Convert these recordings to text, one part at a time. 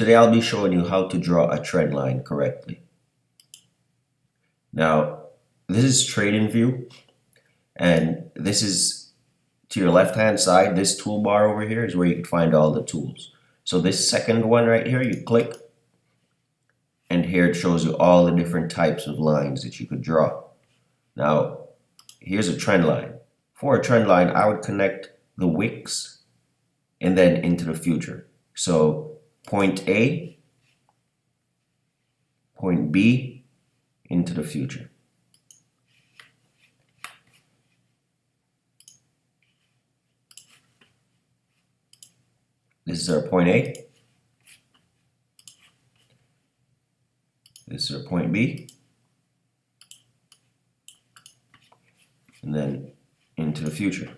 Today I'll be showing you how to draw a trend line correctly. Now, this is trading view, and this is to your left hand side. This toolbar over here is where you can find all the tools. So this second one right here, you click, and here it shows you all the different types of lines that you could draw. Now, here's a trend line. For a trend line, I would connect the wicks and then into the future. So point A, point B, into the future. This is our point A. This is our point B. And then into the future.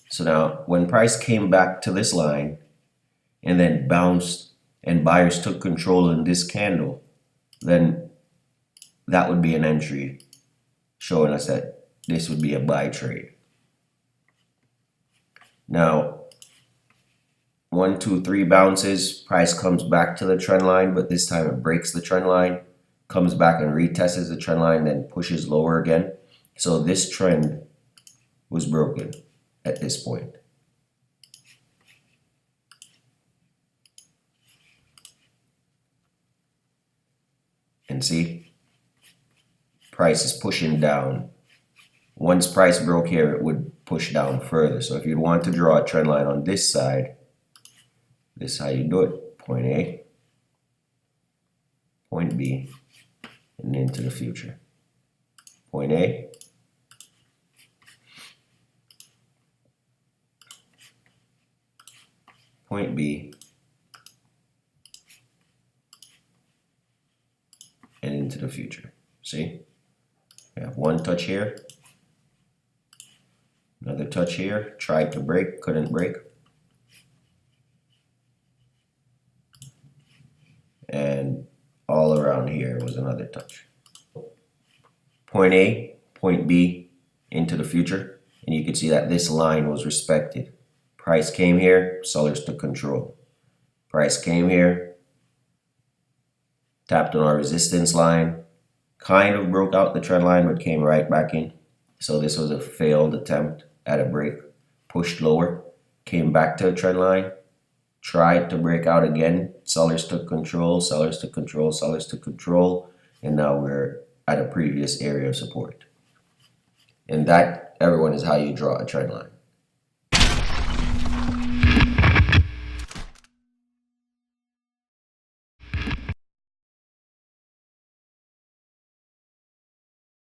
So now when price came back to this line and then bounced and buyers took control in this candle, then that would be an entry showing us that this would be a buy trade. Now 1, 2, 3 bounces, price comes back to the trend line, but this time it breaks the trend line, comes back and retests the trend line, then pushes lower again. So this trend was broken at this point. And see, price is pushing down. Once price broke here, it would push down further. So if you'd want to draw a trend line on this side, this is how you do it. Point A, point B, and into the future. Point A, point B, and into the future. See? We have one touch here, another touch here, tried to break, couldn't break. And all around here was another touch. Point A, point B, into the future. And you can see that this line was respected. Price came here, sellers took control. Price came here, tapped on our resistance line, kind of broke out the trend line, but came right back in. So this was a failed attempt at a break. Pushed lower, came back to the trend line, tried to break out again. Sellers took control, sellers took control, sellers took control, and now we're at a previous area of support. And that, everyone, is how you draw a trend line.